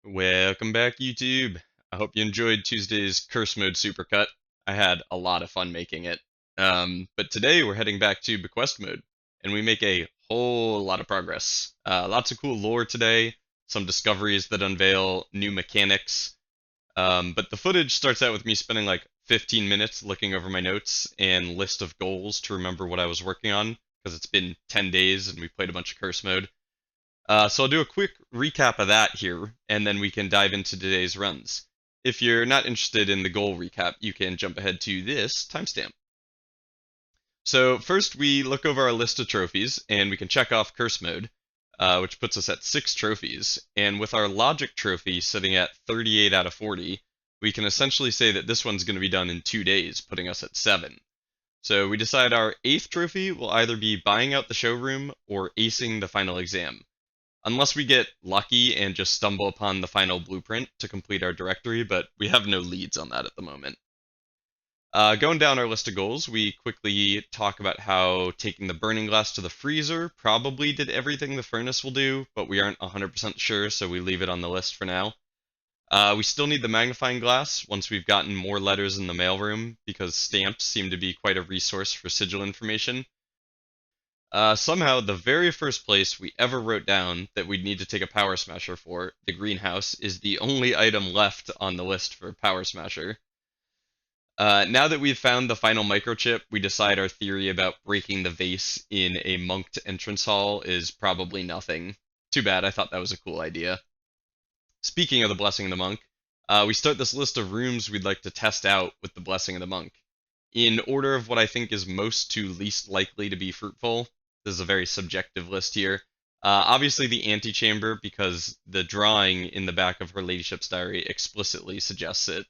Welcome back, YouTube. I hope you enjoyed Tuesday's Curse Mode Supercut. I had a lot of fun making it. But today we're heading back to Bequest Mode, and we make a whole lot of progress. Lots of cool lore today, some discoveries that unveil new mechanics. But the footage starts out with me spending like 15 minutes looking over my notes and list of goals to remember what I was working on, because it's been 10 days and we played a bunch of Curse Mode. So I'll do a quick recap of that here, and then we can dive into today's runs. If you're not interested in the goal recap, you can jump ahead to this timestamp. So first we look over our list of trophies, and we can check off Curse Mode, which puts us at 6 trophies. And with our Logic trophy sitting at 38 out of 40, we can essentially say that this one's going to be done in 2 days, putting us at 7. So we decide our 8th trophy will either be buying out the showroom or acing the final exam. Unless we get lucky and just stumble upon the final blueprint to complete our directory, but we have no leads on that at the moment. Going down our list of goals, we quickly talk about how taking the burning glass to the freezer probably did everything the furnace will do, but we aren't 100% sure, so we leave it on the list for now. We still need the magnifying glass once we've gotten more letters in the mailroom, because stamps seem to be quite a resource for sigil information. Somehow, the very first place we ever wrote down that we'd need to take a Power Smasher for, the greenhouse, is the only item left on the list for Power Smasher. Now that we've found the final microchip, we decide our theory about breaking the vase in a monked entrance hall is probably nothing. Too bad, I thought that was a cool idea. Speaking of the Blessing of the Monk, we start this list of rooms we'd like to test out with the Blessing of the Monk. In order of what I think is most to least likely to be fruitful. This is a very subjective list here. Obviously the antechamber, because the drawing in the back of her ladyship's diary explicitly suggests it.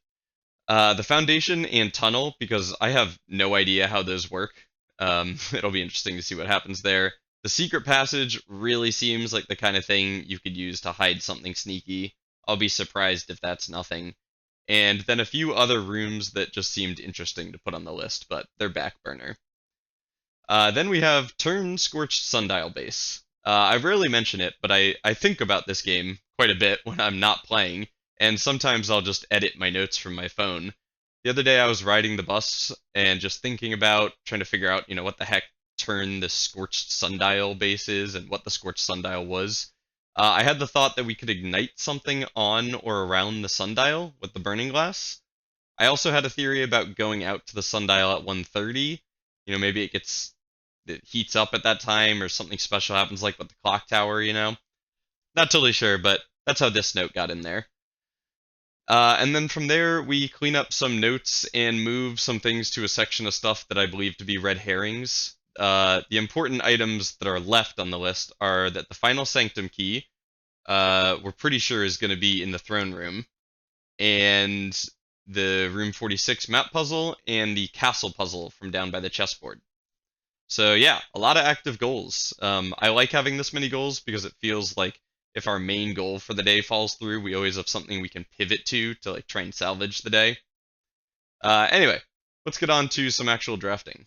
The foundation and tunnel, because I have no idea how those work. It'll be interesting to see what happens there. The secret passage really seems like the kind of thing you could use to hide something sneaky. I'll be surprised if that's nothing. And then a few other rooms that just seemed interesting to put on the list, but they're back burner. Then we have Turn Scorched Sundial Base. I rarely mention it, but I think about this game quite a bit when I'm not playing, and sometimes I'll just edit my notes from my phone. The other day I was riding the bus and just thinking about trying to figure out, what the heck Turn the Scorched Sundial Base is and what the Scorched Sundial was. I had the thought that we could ignite something on or around the sundial with the burning glass. I also had a theory about going out to the sundial at 1:30. Maybe it heats up at that time or something special happens like with the clock tower, Not totally sure, but that's how this note got in there. And then from there, we clean up some notes and move some things to a section of stuff that I believe to be red herrings. The important items that are left on the list are that the final sanctum key, we're pretty sure is going to be in the throne room, and the room 46 map puzzle, and the castle puzzle from down by the chessboard. So yeah, a lot of active goals. I like having this many goals because it feels like if our main goal for the day falls through, we always have something we can pivot to like try and salvage the day. Anyway, let's get on to some actual drafting.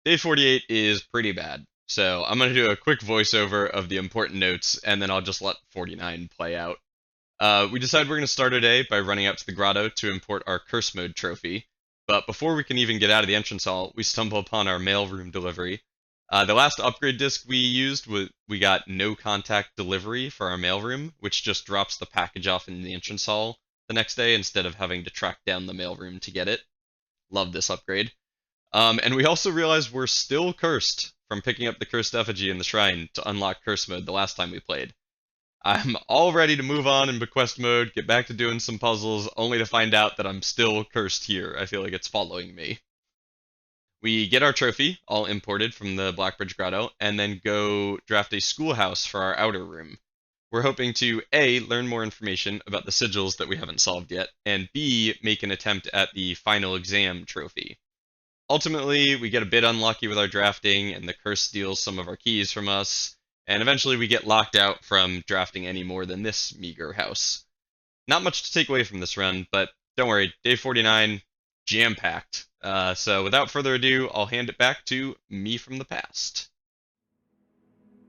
Day 48 is pretty bad, so I'm going to do a quick voiceover of the important notes, and then I'll just let 49 play out. We decide we're going to start our day by running out to the grotto to import our Curse Mode trophy. But before we can even get out of the entrance hall, we stumble upon our mailroom delivery. The last upgrade disc we used, we got no contact delivery for our mailroom, which just drops the package off in the entrance hall the next day instead of having to track down the mailroom to get it. Love this upgrade. And we also realized we're still cursed from picking up the cursed effigy in the shrine to unlock Curse Mode the last time we played. I'm all ready to move on in Bequest Mode, get back to doing some puzzles, only to find out that I'm still cursed here. I feel like it's following me. We get our trophy, all imported from the Blackbridge Grotto, and then go draft a schoolhouse for our outer room. We're hoping to A, learn more information about the sigils that we haven't solved yet, and B, make an attempt at the final exam trophy. Ultimately, we get a bit unlucky with our drafting, and the curse steals some of our keys from us. And eventually we get locked out from drafting any more than this meager house. Not much to take away from this run, but don't worry, day 49, jam-packed. So without further ado, I'll hand it back to me from the past.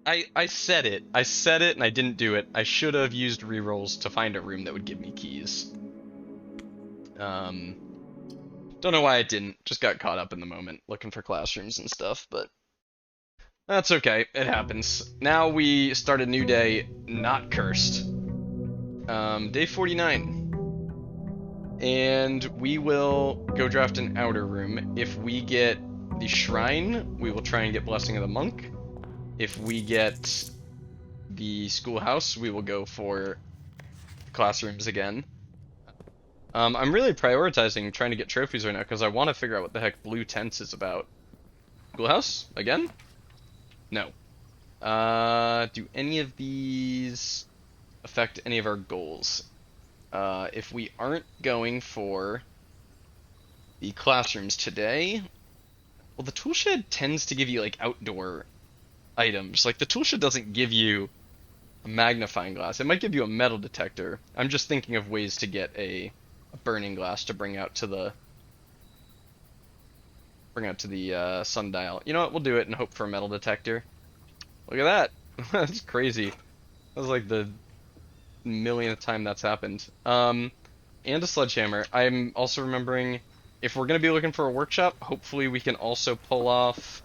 I said it. I said it and I didn't do it. I should have used rerolls to find a room that would give me keys. Don't know why I didn't. Just got caught up in the moment looking for classrooms and stuff, but that's okay. It happens. Now we start a new day, not cursed. Day 49. And we will go draft an outer room. If we get the shrine, we will try and get Blessing of the Monk. If we get the schoolhouse, we will go for classrooms again. I'm really prioritizing trying to get trophies right now because I want to figure out what the heck blue tents is about. Schoolhouse? Again? No. Do any of these affect any of our goals? If we aren't going for the classrooms today, well, the toolshed tends to give you like outdoor items. Like the toolshed doesn't give you a magnifying glass. It might give you a metal detector. I'm just thinking of ways to get a burning glass to bring out to the sundial. You know what? We'll do it and hope for a metal detector. Look at that. That's crazy. That was like the millionth time that's happened. And a sledgehammer. I'm also remembering if we're going to be looking for a workshop, hopefully we can also pull off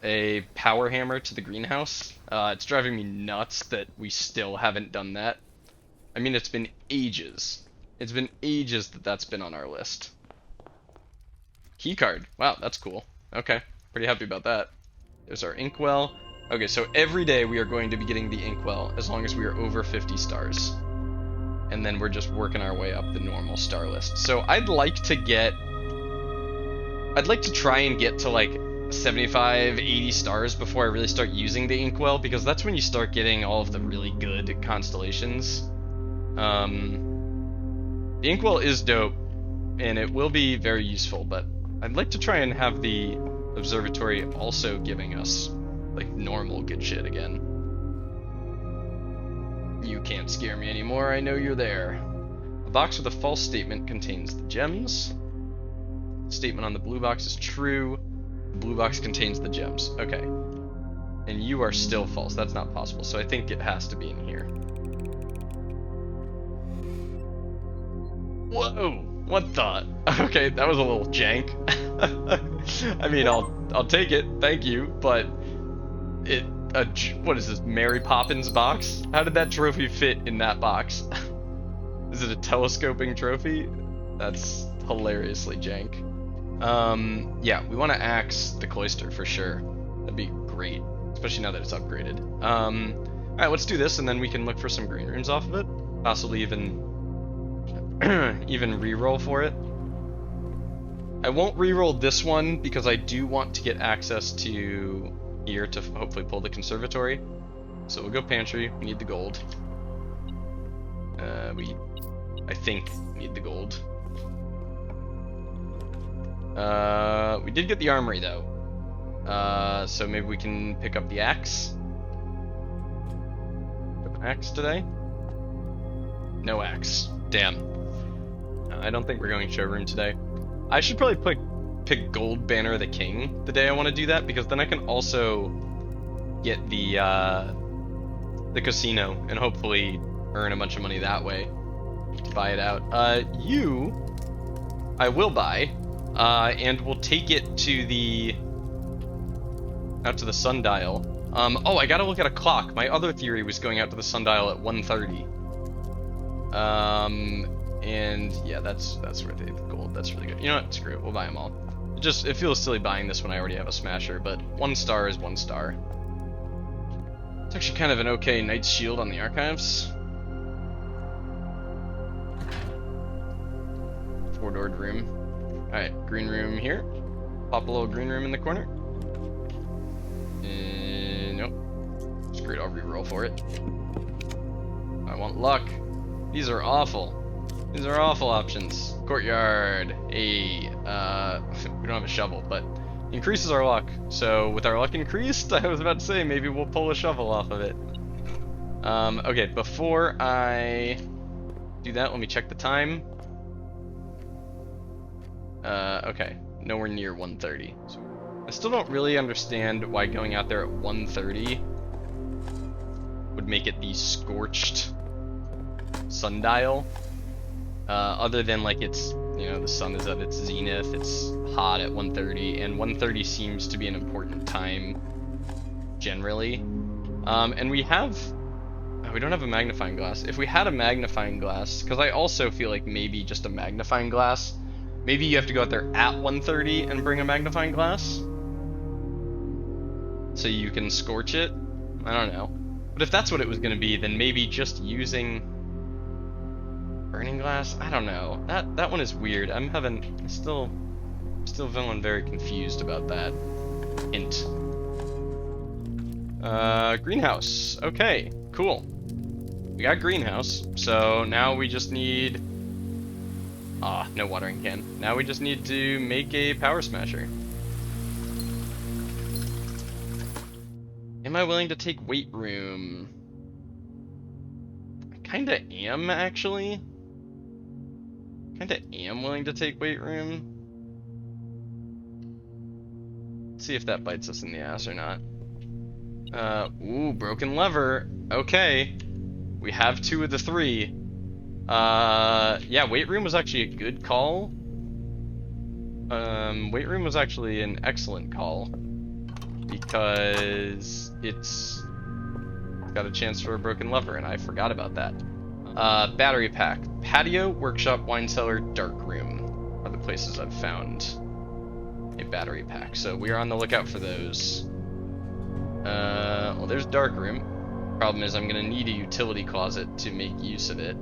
a power hammer to the greenhouse. It's driving me nuts that we still haven't done that. I mean, it's been ages. It's been ages that that's been on our list. Keycard. Wow, that's cool. Okay, pretty happy about that. There's our inkwell. Okay, so every day we are going to be getting the inkwell as long as we are over 50 stars. And then we're just working our way up the normal star list. So I'd like to try and get to like 75, 80 stars before I really start using the inkwell, because that's when you start getting all of the really good constellations. The inkwell is dope, and it will be very useful, but I'd like to try and have the observatory also giving us like normal good shit again. You can't scare me anymore, I know you're there. A box with a false statement contains the gems. The statement on the blue box is true. The blue box contains the gems. Okay. And you are still false. That's not possible, so I think it has to be in here. Whoa! What the? Okay, that was a little jank. I mean, I'll take it, thank you, but what is this, Mary Poppins box? How did that trophy fit in that box? Is it a telescoping trophy? That's hilariously jank. Yeah, we want to axe the cloister for sure. That'd be great, especially now that it's upgraded. Alright, let's do this, and then we can look for some green rooms off of it. Possibly even re-roll for it. I won't re-roll this one because I do want to get access to here to hopefully pull the conservatory. So we'll go pantry. We need the gold. I think need the gold. We did get the armory though. So maybe we can pick up the axe. Pick up an axe today? No axe. Damn. I don't think we're going showroom today. I should probably pick Gold Banner of the King the day I want to do that, because then I can also get the casino and hopefully earn a bunch of money that way. Buy it out. I will buy, and we'll take it out to the sundial. Oh, I gotta look at a clock. My other theory was going out to the sundial at 1:30. And yeah, that's worth it. Gold, that's really good. You know what? Screw it. We'll buy them all. It feels silly buying this when I already have a smasher, but 1 star is 1 star. It's actually kind of an okay Knight's Shield on the archives. 4-doored room. Alright, green room here. Pop a little green room in the corner. Nope. Screw it, I'll re-roll for it. I want luck. These are awful. These are awful options. Courtyard. We don't have a shovel, but increases our luck. So with our luck increased, I was about to say maybe we'll pull a shovel off of it. Okay, before I do that, let me check the time. Okay, nowhere near 1:30. So I still don't really understand why going out there at 1:30 would make it the scorched sundial. Other than like it's, you know, the sun is at its zenith, it's hot at 1:30, and 1:30 seems to be an important time generally. And we don't have a magnifying glass. If we had a magnifying glass, because I also feel like maybe just a magnifying glass, maybe you have to go out there at 1:30 and bring a magnifying glass so you can scorch it. I don't know. But if that's what it was going to be, then maybe just using burning glass? I don't know. That one is weird. I'm still feeling very confused about that hint. Greenhouse. Okay, cool. We got greenhouse, so now we just need... no watering can. Now we just need to make a power smasher. Am I willing to take weight room? I kinda am, actually. Kinda am willing to take weight room. Let's see if that bites us in the ass or not. Ooh, broken lever. Okay. We have 2 of the 3. Yeah, weight room was actually a good call. Weight room was actually an excellent call. Because it's got a chance for a broken lever, and I forgot about that. Battery pack. Patio, workshop, wine cellar, dark room are the places I've found a battery pack. So we are on the lookout for those. Well, there's dark room. Problem is I'm going to need a utility closet to make use of it.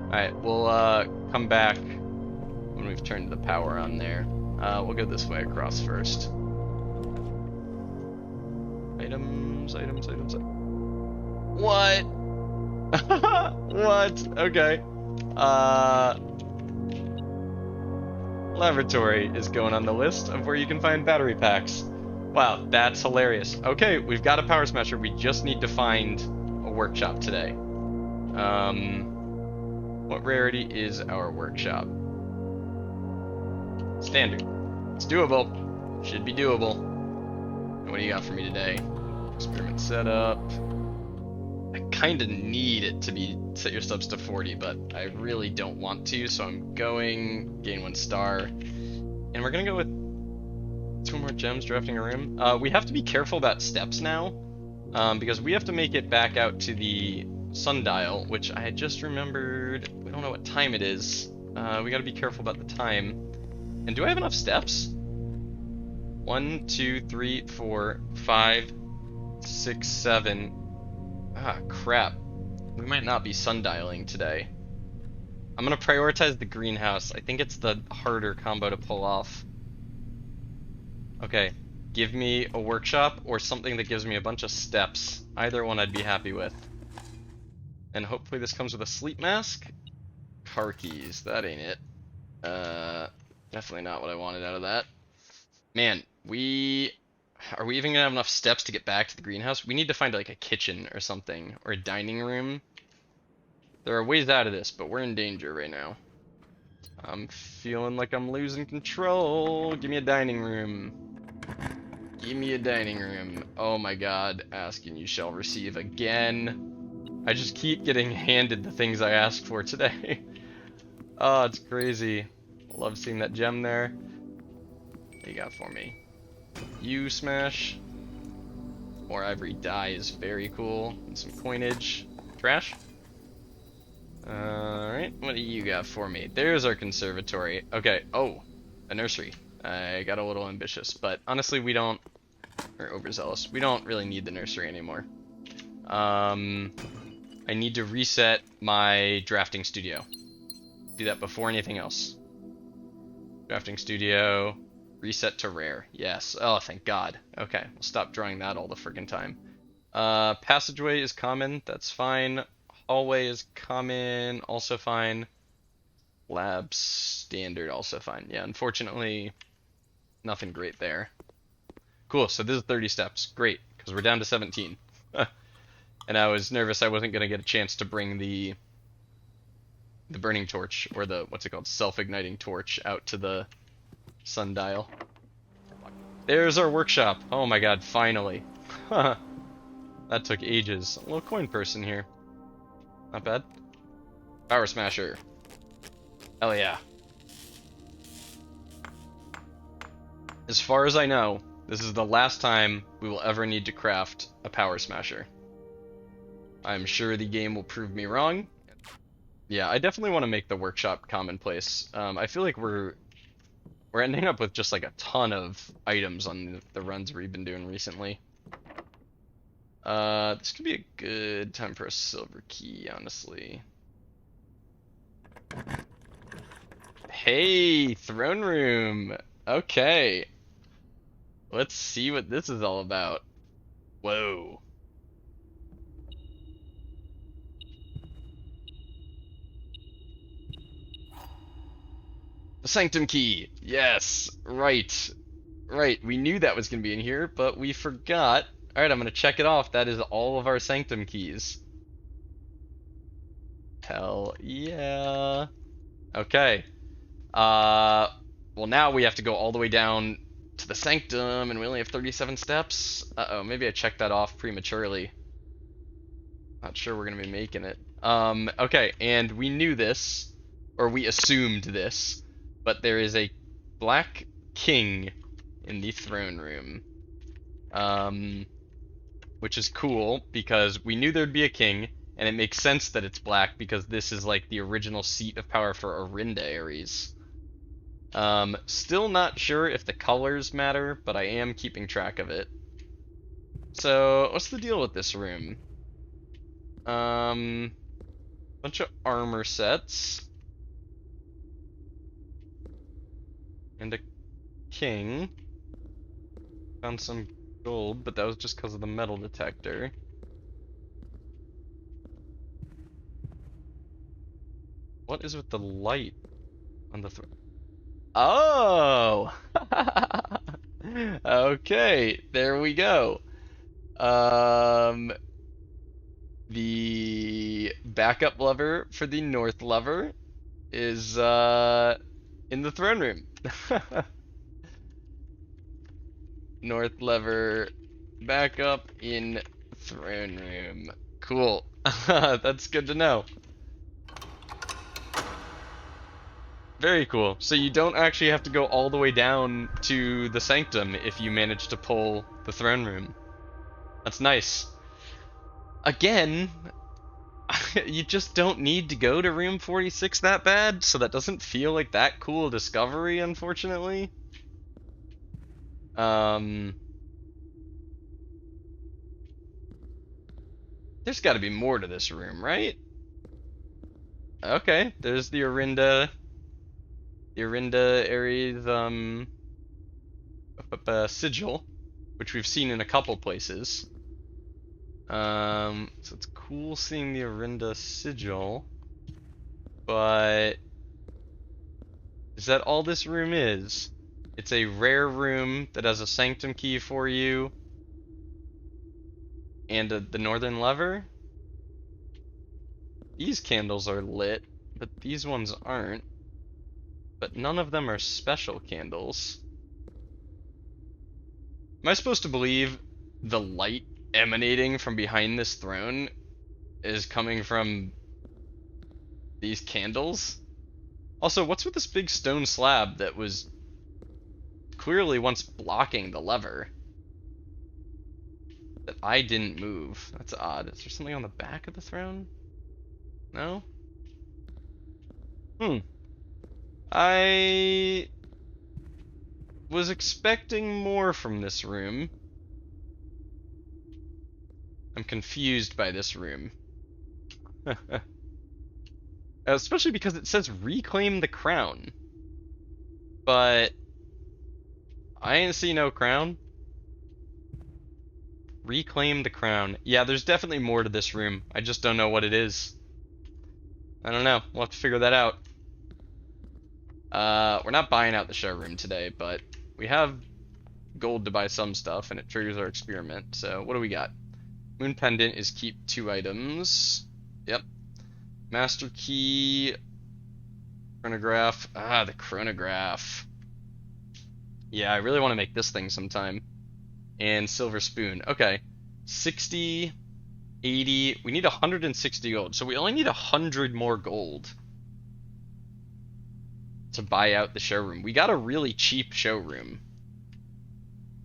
Alright, we'll come back when we've turned the power on there. We'll go this way across first. Items. What? What? Okay. Laboratory is going on the list of where you can find battery packs. Wow, that's hilarious. Okay, we've got a power smasher. We just need to find a workshop today. What rarity is our workshop? Standard. It's doable. Should be doable. And what do you got for me today? Experiment setup. I kind of need it to be set your subs to 40, but I really don't want to, so I'm going gain 1 star. And we're gonna go with 2 more gems, drafting a room. We have to be careful about steps now, because we have to make it back out to the sundial, which I just remembered. We don't know what time it is. We gotta be careful about the time. And do I have enough steps? 1, 2, 3, 4, 5, 6, 7. Ah, crap. We might not be sundialing today. I'm gonna prioritize the greenhouse. I think it's the harder combo to pull off. Okay, give me a workshop or something that gives me a bunch of steps. Either one I'd be happy with. And hopefully this comes with a sleep mask. Car keys, that ain't it. Definitely not what I wanted out of that. Man, are we even gonna have enough steps to get back to the greenhouse? We need to find like a kitchen or something, or a dining room. There are ways out of this, but we're in danger right now. I'm feeling like I'm losing control. Give me a dining room. Give me a dining room. Oh my god, ask and you shall receive again. I just keep getting handed the things I asked for today. Oh, it's crazy. Love seeing that gem there. What do you got for me? You smash. More ivory dye is very cool. And some coinage. Trash. Alright, what do you got for me? There's our conservatory. Okay, oh, a nursery. I got a little ambitious, but honestly we don't, or overzealous, we don't really need the nursery anymore. I need to reset my drafting studio. Do that before anything else. Drafting studio, reset to rare. Yes, oh thank god. Okay, we'll stop drawing that all the freaking time. Passageway is common, that's fine. Hallway is common, also fine. Lab standard, also fine. Yeah, unfortunately, nothing great there. Cool, so this is 30 steps. Great, because we're down to 17. And I was nervous I wasn't going to get a chance to bring the burning torch, or the, what's it called, self-igniting torch out to the sundial. There's our workshop. Oh my god, finally. That took ages. A little coin person here. Not bad. Power smasher. Hell yeah. As far as I know, this is the last time we will ever need to craft a power smasher. I'm sure the game will prove me wrong. Yeah, I definitely want to make the workshop commonplace. I feel like we're ending up with just like a ton of items on the runs we've been doing recently. This could be a good time for a silver key, honestly. Hey, throne room. Okay. Let's see what this is all about. Whoa. The sanctum key. Yes. Right. Right. We knew that was going to be in here, but we forgot. All right, I'm going to check it off. That is all of our sanctum keys. Hell yeah. Okay. Well, now we have to go all the way down to the sanctum, and we only have 37 steps. Uh-oh, maybe I checked that off prematurely. Not sure we're gonna be making it. Okay, and we knew this, or we assumed this, but there is a black king in the throne room. Which is cool, because we knew there'd be a king, and it makes sense that it's black, because this is like the original seat of power for Orinda Ares. Still not sure if the colors matter, but I am keeping track of it. So, what's the deal with this room? Bunch of armor sets. And a king. Found some gold, but that was just because of the metal detector. What is with the light on the Oh! Okay, there we go. The backup lever for the north lever is in the throne room. North lever backup in throne room. Cool. That's good to know. Very cool. So you don't actually have to go all the way down to the sanctum if you manage to pull the throne room. That's nice. Again, you just don't need to go to room 46 that bad, so that doesn't feel like that cool a discovery, unfortunately. There's got to be more to this room, right? Okay, there's the Orinda Ares sigil, which we've seen in a couple places. So it's cool seeing the Orinda sigil, but is that all this room is? It's a rare room that has a sanctum key for you and the northern lever. These candles are lit, but these ones aren't. But none of them are special candles. Am I supposed to believe the light emanating from behind this throne is coming from these candles? Also, what's with this big stone slab that was clearly once blocking the lever that I didn't move? That's odd. Is there something on the back of the throne? No? I was expecting more from this room. I'm confused by this room. Especially because it says reclaim the crown. But I ain't see no crown. Reclaim the crown. Yeah, there's definitely more to this room. I just don't know what it is. I don't know. We'll have to figure that out. We're not buying out the showroom today, but we have gold to buy some stuff, and it triggers our experiment. So what do we got? Moon pendant is keep 2 items. Yep. Master key. Chronograph. Ah, the chronograph. Yeah, I really want to make this thing sometime. And silver spoon. Okay. 60, 80. We need 160 gold. So we only need 100 more gold to buy out the showroom. We got a really cheap showroom.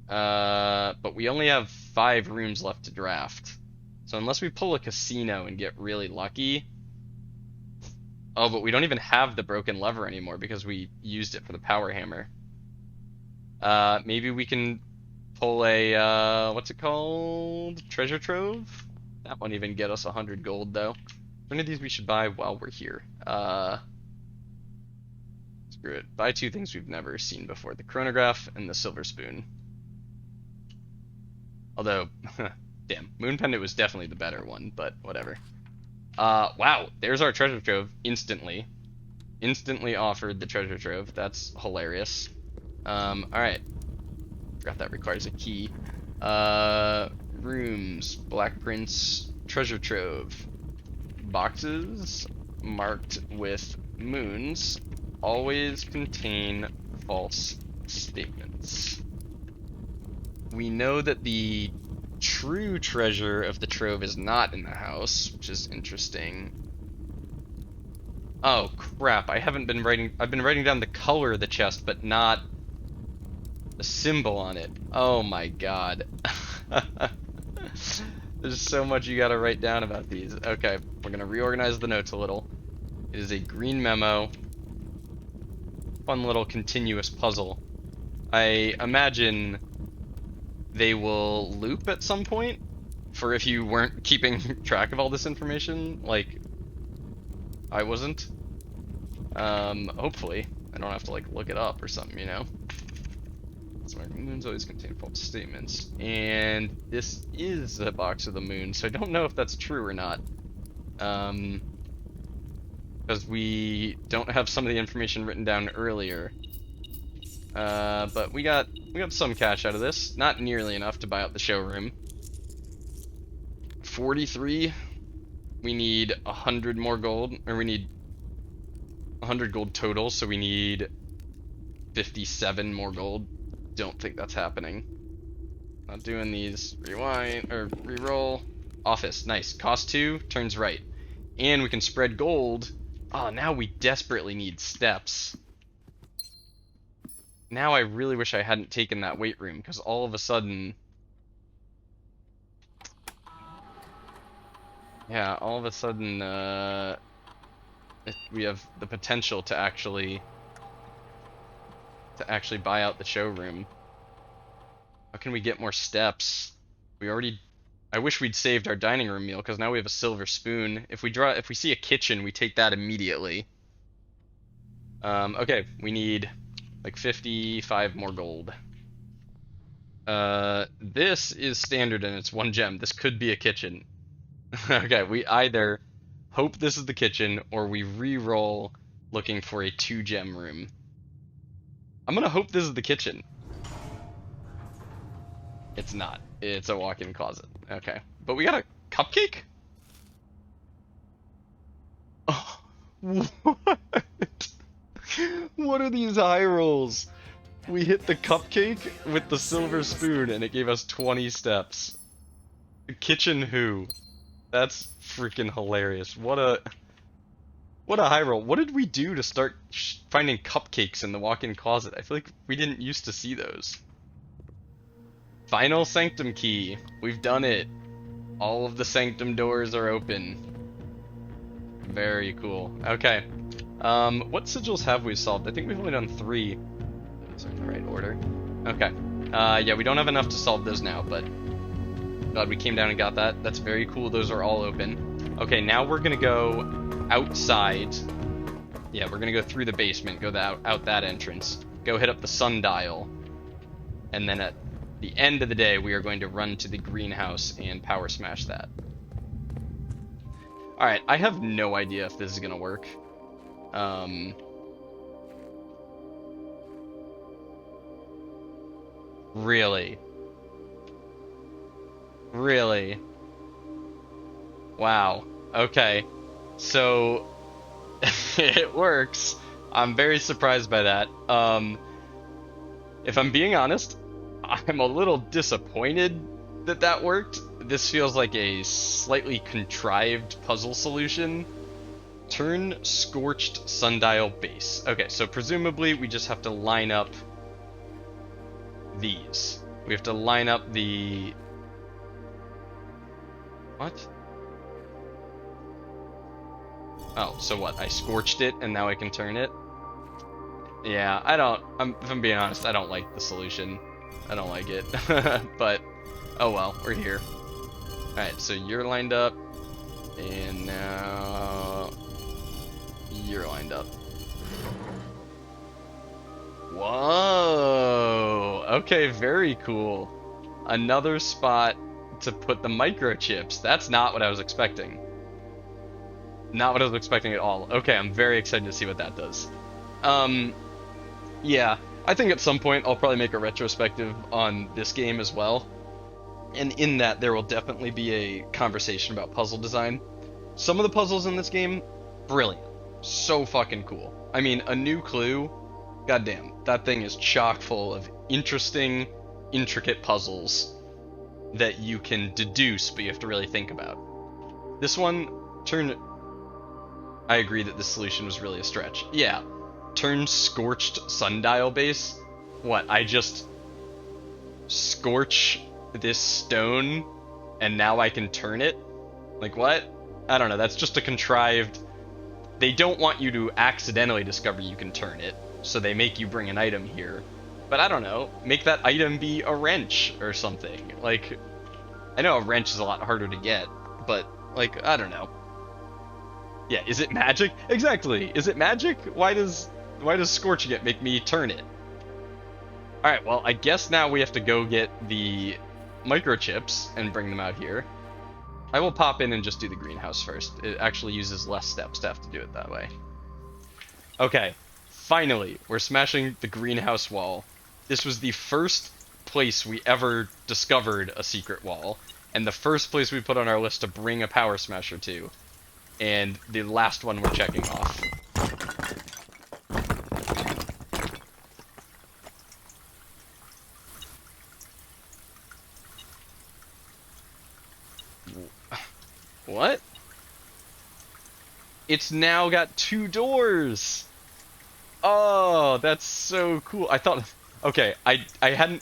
But we only have 5 rooms left to draft. So unless we pull a casino and get really lucky... Oh, but we don't even have the broken lever anymore because we used it for the power hammer. Maybe we can pull a, what's it called? Treasure trove? That won't even get us 100 gold, though. One of these we should buy while we're here. Screw it. Buy 2 things we've never seen before. The chronograph and the silver spoon. Although, damn, Moon Pendant was definitely the better one, but whatever. Wow, there's our treasure trove instantly. Instantly offered the treasure trove. That's hilarious. Alright. Forgot that requires a key. Rooms, Black Prince, treasure trove. Boxes marked with moons always contain false statements. We know that the true treasure of the trove is not in the house, which is interesting. Oh crap, I've been writing down the color of the chest, but not the symbol on it. Oh my god. There's so much you gotta write down about these. Okay, we're gonna reorganize the notes a little. It is a green memo. Fun little continuous puzzle. I imagine they will loop at some point for if you weren't keeping track of all this information, like I wasn't. Hopefully. I don't have to like look it up or something, you know? So my moons always contain false statements. And this is a box of the moon, so I don't know if that's true or not. Because we don't have some of the information written down earlier. But we got some cash out of this. Not nearly enough to buy out the showroom. 43. We need 100 more gold, or we need 100 gold total, so we need 57 more gold. Don't think that's happening. Not doing these. Rewind, or reroll. Office, nice. Cost 2, turns right. And we can spread gold. Oh, now we desperately need steps. Now I really wish I hadn't taken that weight room, because all of a sudden... Yeah, all of a sudden, we have the potential to actually buy out the showroom. How can we get more steps? I wish we'd saved our dining room meal, because now we have a silver spoon. If we see a kitchen, we take that immediately. Okay, we need like 55 more gold. This is standard and it's 1 gem. This could be a kitchen. Okay, we either hope this is the kitchen or we re-roll looking for a 2 gem room. I'm gonna hope this is the kitchen. It's not. It's a walk-in closet. Okay. But we got a cupcake? Oh, what? What are these high rolls? We hit the cupcake with the silver spoon and it gave us 20 steps. Kitchen who? That's freaking hilarious. What a high roll. What did we do to start finding cupcakes in the walk-in closet? I feel like we didn't used to see those. Final sanctum key. We've done it. All of the sanctum doors are open. Very cool. Okay. What sigils have we solved? I think we've only done 3. Those are in the right order. Okay. Yeah, we don't have enough to solve those now, but glad we came down and got that. That's very cool. Those are all open. Okay, now we're gonna go outside. Yeah, we're gonna go through the basement, go out that entrance, go hit up the sundial, and then at the end of the day, we are going to run to the greenhouse and power smash that. Alright, I have no idea if this is gonna work. Really? Really? Wow. Okay. So, it works. I'm very surprised by that. If I'm being honest, I'm a little disappointed that that worked. this feels like a slightly contrived puzzle solution. Turn scorched sundial base. Okay, so presumably we just have to line up these. We have to line up the... What? Oh, so what? I scorched it and now I can turn it? Yeah, if I'm being honest, I don't like the solution. I don't like it. But, oh well, we're here. Alright, so you're lined up, and now you're lined up. Whoa! Okay, very cool. Another spot to put the microchips. That's not what I was expecting. Not what I was expecting at all. Okay, I'm very excited to see what that does. Yeah, I think at some point I'll probably make a retrospective on this game as well. And in that, there will definitely be a conversation about puzzle design. Some of the puzzles in this game, brilliant. So fucking cool. I mean, a new clue, goddamn, that thing is chock full of interesting, intricate puzzles that you can deduce, but you have to really think about. This one, I agree that this solution was really a stretch. Yeah, turn scorched sundial base. What, I just scorch this stone and now I can turn it? Like, what? I don't know, that's just a contrived... They don't want you to accidentally discover you can turn it, so they make you bring an item here. But I don't know, make that item be a wrench or something. Like, I know a wrench is a lot harder to get, but, like, I don't know. Yeah, is it magic? Exactly! Is it magic? Why does scorching it make me turn it? Alright, well, I guess now we have to go get the microchips and bring them out here. I will pop in and just do the greenhouse first. It actually uses less steps to have to do it that way. Okay, finally, we're smashing the greenhouse wall. This was the first place we ever discovered a secret wall, and the first place we put on our list to bring a power smasher to, and the last one we're checking off. What? It's now got 2 doors! Oh, that's so cool. I thought... Okay, I hadn't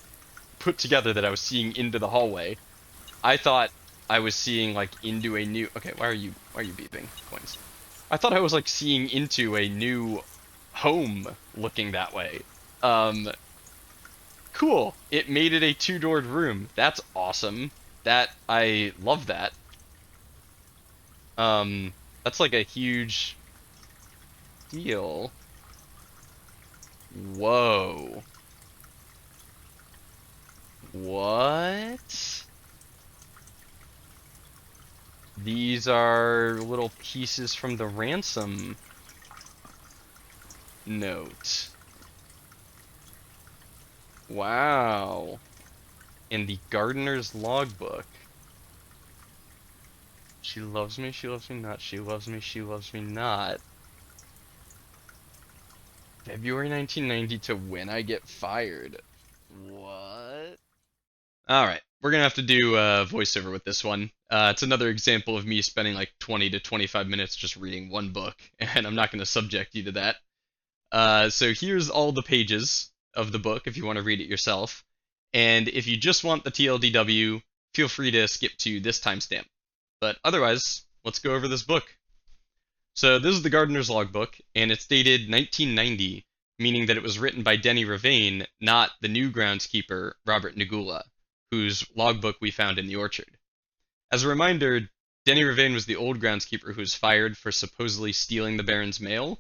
put together that I was seeing into the hallway. I thought I was seeing, like, into a new... Okay, why are you beeping? Coins. I thought I was, like, seeing into a new home looking that way. Cool. It made it a 2-doored room. That's awesome. I love that. That's like a huge deal. Whoa. What? These are little pieces from the ransom note. Wow. In the gardener's logbook. She loves me not. She loves me not. February 1990 to when I get fired. What? Alright, we're gonna have to do a voiceover with this one. It's another example of me spending like 20 to 25 minutes just reading one book, and I'm not gonna subject you to that. So here's all the pages of the book if you want to read it yourself. And if you just want the TLDW, feel free to skip to this timestamp. But otherwise, let's go over this book. So this is the Gardener's Logbook, and it's dated 1990, meaning that it was written by Denny Ravane, not the new groundskeeper, Robert Nagula, whose logbook we found in the orchard. As a reminder, Denny Ravane was the old groundskeeper who was fired for supposedly stealing the Baron's mail,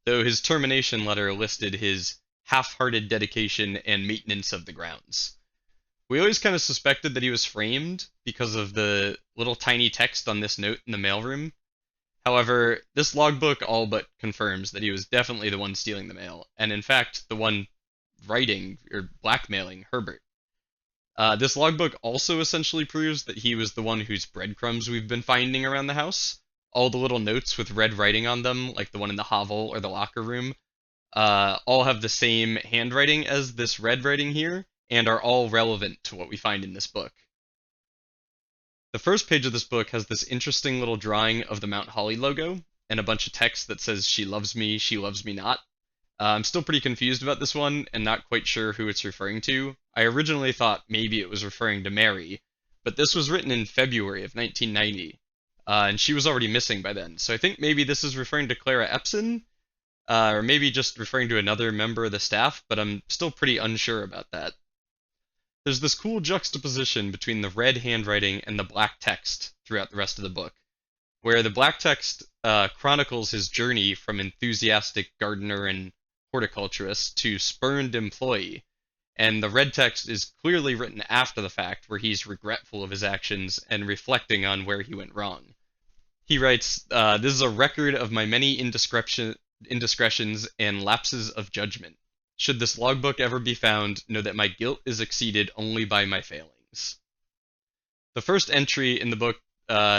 though his termination letter listed his half-hearted dedication and maintenance of the grounds. We always kind of suspected that he was framed because of the little tiny text on this note in the mailroom. However, this logbook all but confirms that he was definitely the one stealing the mail, and in fact, the one writing or blackmailing Herbert. This logbook also essentially proves that he was the one whose breadcrumbs we've been finding around the house. All the little notes with red writing on them, like the one in the hovel or the locker room, all have the same handwriting as this red writing here, and are all relevant to what we find in this book. The first page of this book has this interesting little drawing of the Mount Holly logo and a bunch of text that says, she loves me not." I'm still pretty confused about this one and not quite sure who it's referring to. I originally thought maybe it was referring to Mary, but this was written in February of 1990, and she was already missing by then. So I think maybe this is referring to Clara Epson, or maybe just referring to another member of the staff, but I'm still pretty unsure about that. There's this cool juxtaposition between the red handwriting and the black text throughout the rest of the book, where the black text chronicles his journey from enthusiastic gardener and horticulturist to spurned employee, and the red text is clearly written after the fact, where he's regretful of his actions and reflecting on where he went wrong. He writes, "This is a record of my many indiscretions and lapses of judgment. Should this logbook ever be found, know that my guilt is exceeded only by my failings." The first entry in the book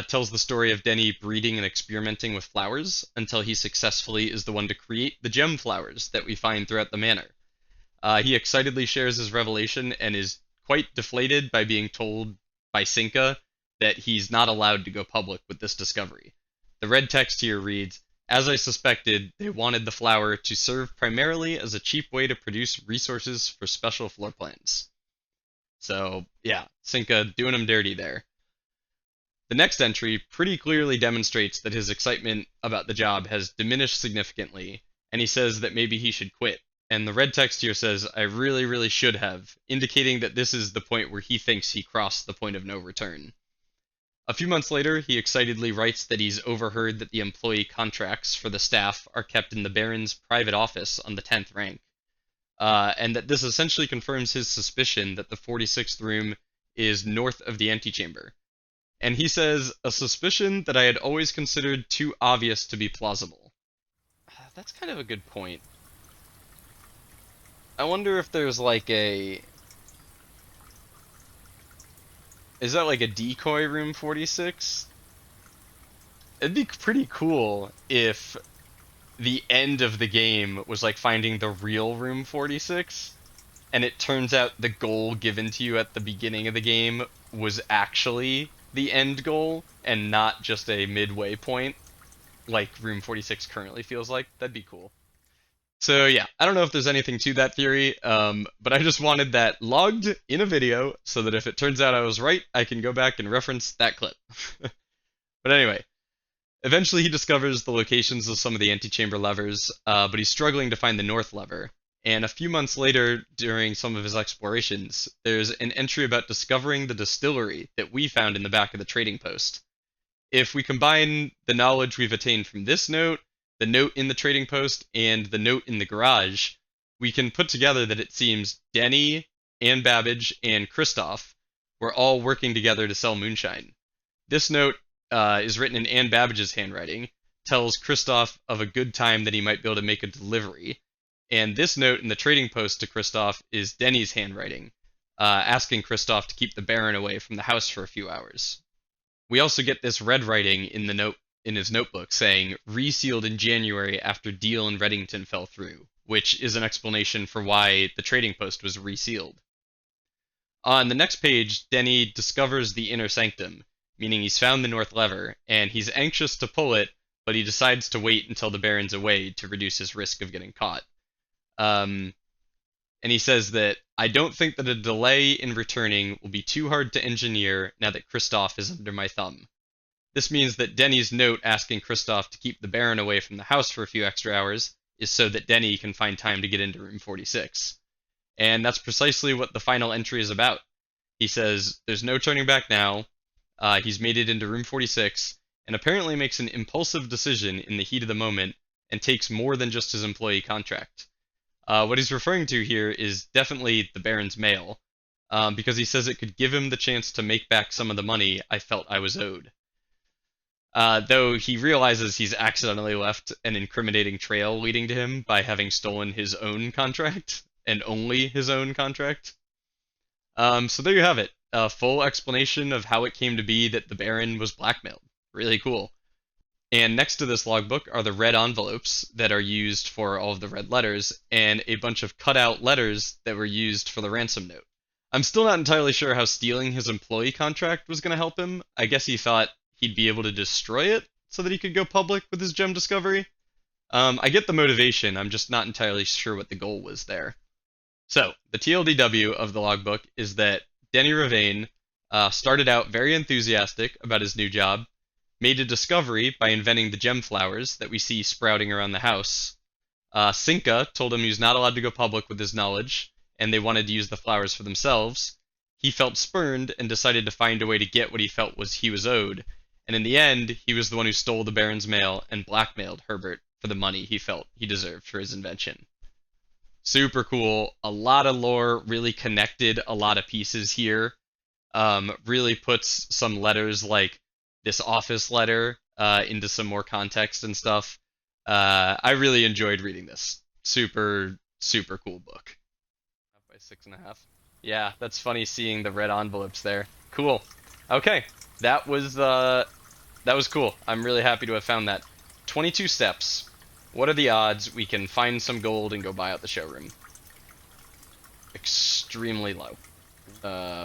tells the story of Denny breeding and experimenting with flowers until he successfully is the one to create the gem flowers that we find throughout the manor. He excitedly shares his revelation and is quite deflated by being told by Cinca that he's not allowed to go public with this discovery. The red text here reads, "As I suspected, they wanted the flower to serve primarily as a cheap way to produce resources for special floor plans." So, yeah, Cinca doing him dirty there. The next entry pretty clearly demonstrates that his excitement about the job has diminished significantly, and he says that maybe he should quit. And the red text here says, "I really, really should have," indicating that this is the point where he thinks he crossed the point of no return. A few months later, he excitedly writes that he's overheard that the employee contracts for the staff are kept in the Baron's private office on the 10th rank, and that this essentially confirms his suspicion that the 46th room is north of the antechamber. And he says, "A suspicion that I had always considered too obvious to be plausible." That's kind of a good point. I wonder if there's like a... Is that like a decoy room 46? It'd be pretty cool if the end of the game was like finding the real room 46, and it turns out the goal given to you at the beginning of the game was actually the end goal and not just a midway point like room 46 currently feels like. That'd be cool. So yeah, I don't know if there's anything to that theory, but I just wanted that logged in a video so that if it turns out I was right, I can go back and reference that clip. But anyway, eventually he discovers the locations of some of the antechamber levers, but he's struggling to find the north lever. And a few months later, during some of his explorations, there's an entry about discovering the distillery that we found in the back of the trading post. If we combine the knowledge we've attained from this note, the note in the trading post, and the note in the garage, we can put together that it seems Denny, Anne Babbage, and Kristoff were all working together to sell moonshine. This note is written in Anne Babbage's handwriting, tells Kristoff of a good time that he might be able to make a delivery. And this note in the trading post to Kristoff is Denny's handwriting, asking Kristoff to keep the Baron away from the house for a few hours. We also get this red writing in the note in his notebook saying, "Resealed in January after deal in Reddington fell through," which is an explanation for why the trading post was resealed. On the next page, Denny discovers the inner sanctum, meaning he's found the north lever, and he's anxious to pull it, but he decides to wait until the Baron's away to reduce his risk of getting caught. And he says that, "I don't think that a delay in returning will be too hard to engineer now that Kristoff is under my thumb." This means that Denny's note asking Kristoff to keep the Baron away from the house for a few extra hours is so that Denny can find time to get into room 46. And that's precisely what the final entry is about. He says there's no turning back now, he's made it into room 46, and apparently makes an impulsive decision in the heat of the moment and takes more than just his employee contract. What he's referring to here is definitely the Baron's mail, because he says it could give him the chance to make back some of the money I felt I was owed. Though he realizes he's accidentally left an incriminating trail leading to him by having stolen his own contract, and only his own contract. So there you have it, a full explanation of how it came to be that the Baron was blackmailed. Really cool. And next to this logbook are the red envelopes that are used for all of the red letters, and a bunch of cut-out letters that were used for the ransom note. I'm still not entirely sure how stealing his employee contract was going to help him. I guess he thought he'd be able to destroy it so that he could go public with his gem discovery. I get the motivation, I'm just not entirely sure what the goal was there. So, the TLDW of the logbook is that Denny Ravane started out very enthusiastic about his new job, made a discovery by inventing the gem flowers that we see sprouting around the house. Cinca told him he was not allowed to go public with his knowledge, and they wanted to use the flowers for themselves. He felt spurned and decided to find a way to get what he felt he was owed, and in the end, he was the one who stole the Baron's mail and blackmailed Herbert for the money he felt he deserved for his invention. Super cool. A lot of lore, really connected a lot of pieces here. Really puts some letters like this office letter into some more context and stuff. I really enjoyed reading this. Super, super cool book. By 6.5. Yeah, that's funny seeing the red envelopes there. Cool. Okay, that was cool. I'm really happy to have found that. 22 steps. What are the odds we can find some gold and go buy out the showroom? Extremely low.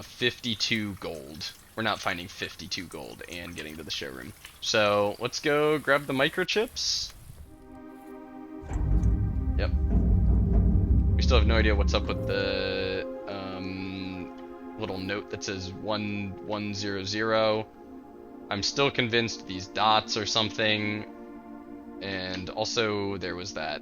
52 gold. We're not finding 52 gold and getting to the showroom. So let's go grab the microchips. Yep. We still have no idea what's up with the little note that says 1100. I'm still convinced these dots are something. And also there was that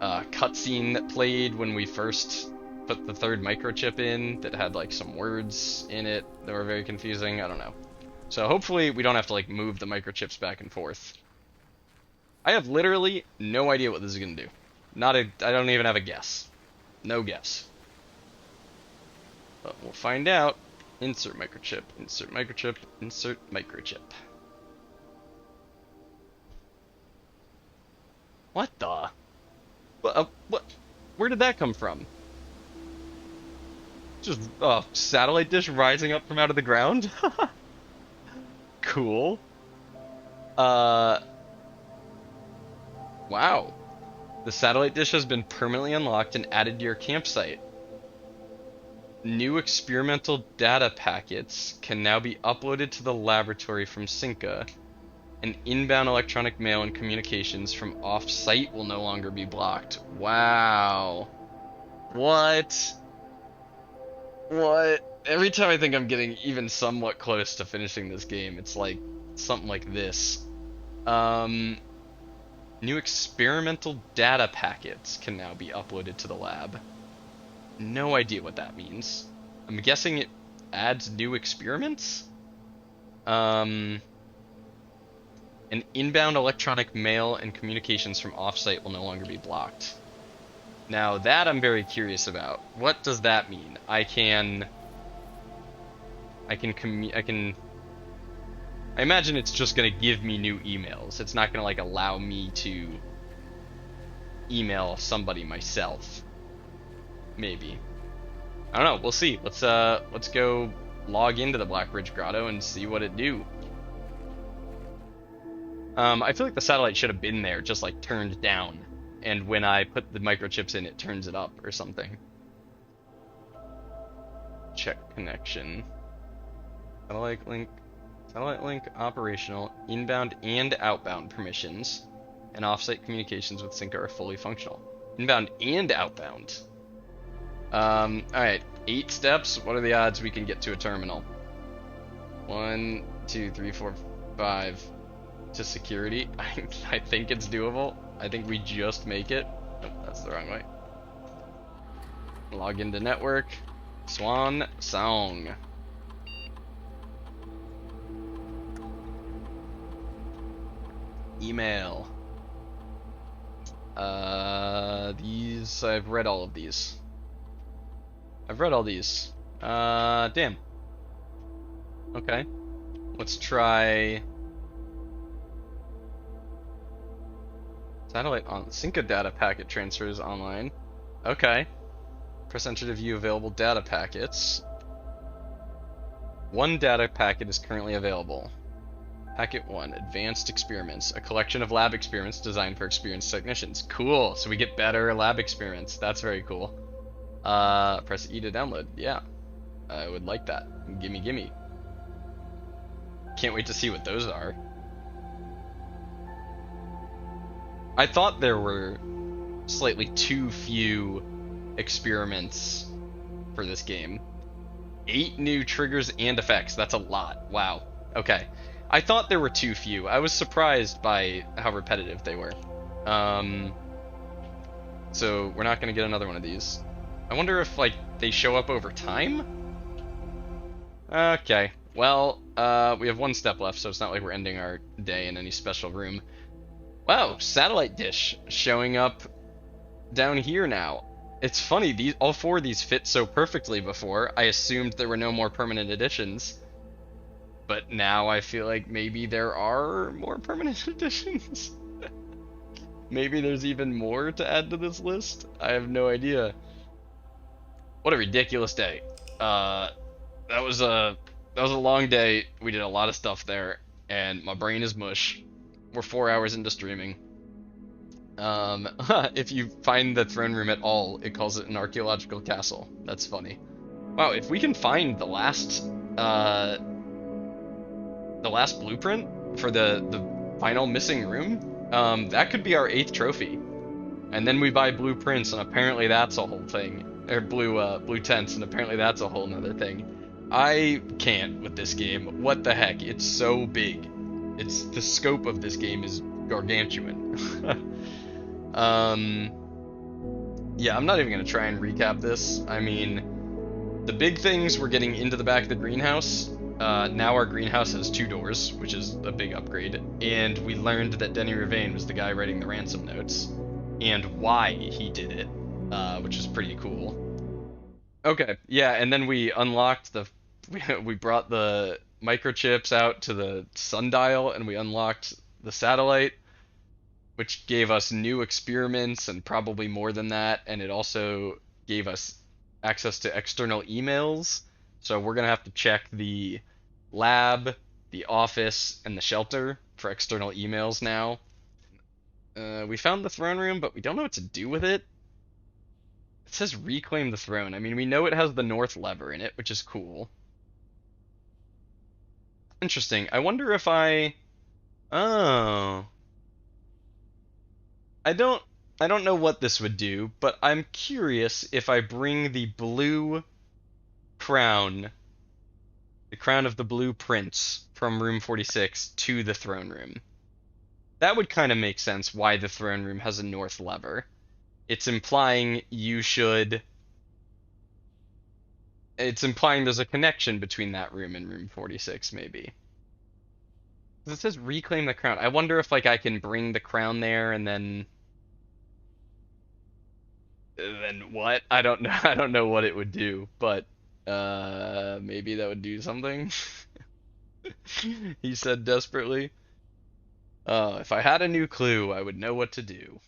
cutscene that played when we first put the third microchip in that had like some words in it that were very confusing. I don't know. So hopefully we don't have to like move the microchips back and forth. I have literally no idea what this is gonna do. I don't even have a guess. No guess. But we'll find out. Insert microchip, insert microchip, insert microchip. What the? What? Where did that come from? Just a satellite dish rising up from out of the ground? Cool. Wow. The satellite dish has been permanently unlocked and added to your campsite. New experimental data packets can now be uploaded to the laboratory from Cinca. And inbound electronic mail and communications from off-site will no longer be blocked. Wow. What? What? Every time I think I'm getting even somewhat close to finishing this game, it's like something like this. New experimental data packets can now be uploaded to the lab. No idea what that means. I'm guessing it adds new experiments? And inbound electronic mail and communications from offsite will no longer be blocked. Now that I'm very curious about. What does that mean? I imagine it's just gonna give me new emails. It's not gonna like allow me to email somebody myself. Maybe. I don't know, we'll see. Let's go log into the Blackbridge Grotto and see what it do. I feel like the satellite should have been there, just like turned down. And when I put the microchips in, it turns it up or something. Check connection. Satellite link operational. Inbound and outbound permissions. And offsite communications with Cinca are fully functional. Inbound and outbound. Alright. 8 steps. What are the odds we can get to a terminal? 1, 2, 3, 4, 5. To security. I think it's doable. I think we just make it. Nope, that's the wrong way. Log into network. Swan Song. Email. These, I've read all of these. Damn. Okay. Let's try... Satellite on Cinca data packet transfers online. Okay. Press enter to view available data packets. 1 data packet is currently available. Packet 1, Advanced Experiments, a collection of lab experiments designed for experienced technicians. Cool, so we get better lab experiments. That's very cool. Press E to download. Yeah, I would like that. Gimme, gimme. Can't wait to see what those are. I thought there were slightly too few experiments for this game. 8 new triggers and effects. That's a lot. Wow. Okay. I thought there were too few. I was surprised by how repetitive they were. So we're not gonna get another one of these. I wonder if, like, they show up over time? Okay. Well, we have one step left, so it's not like we're ending our day in any special room. Wow, satellite dish showing up down here now. It's funny, all 4 of these fit so perfectly before. I assumed there were no more permanent additions. But now I feel like maybe there are more permanent additions. Maybe there's even more to add to this list? I have no idea. What a ridiculous day. That was a long day. We did a lot of stuff there, and my brain is mush. We're 4 hours into streaming. If you find the throne room at all, it calls it an archaeological castle. That's funny. Wow, if we can find the last blueprint for the final missing room, that could be our 8th trophy. And then we buy blueprints, and apparently that's a whole thing. Or blue tents, and apparently that's a whole nother thing. I can't with this game. What the heck? It's so big. The scope of this game is gargantuan. Yeah, I'm not even gonna try and recap this. I mean, the big things were getting into the back of the greenhouse. Now our greenhouse has 2 doors, which is a big upgrade. And we learned that Denny Ravain was the guy writing the ransom notes, and why he did it, which is pretty cool. Okay, yeah, and then we unlocked we brought the microchips out to the sundial, and we unlocked the satellite, which gave us new experiments and probably more than that, and it also gave us access to external emails. So we're gonna have to check the lab, the office, and the shelter for external emails now. We found the throne room, but we don't know what to do with it. It says reclaim the throne. I mean, we know it has the north lever in it, which is cool. Interesting. I wonder if Oh. I don't know what this would do, but I'm curious if I bring the blue crown, the crown of the blue prince from room 46 to the throne room. That would kind of make sense why the throne room has a north lever. It's implying it's implying there's a connection between that room and room 46, maybe. It says reclaim the crown. I wonder if, like, I can bring the crown there and then what? I don't know. I don't know what it would do, but maybe that would do something. He said desperately. If I had a new clue, I would know what to do.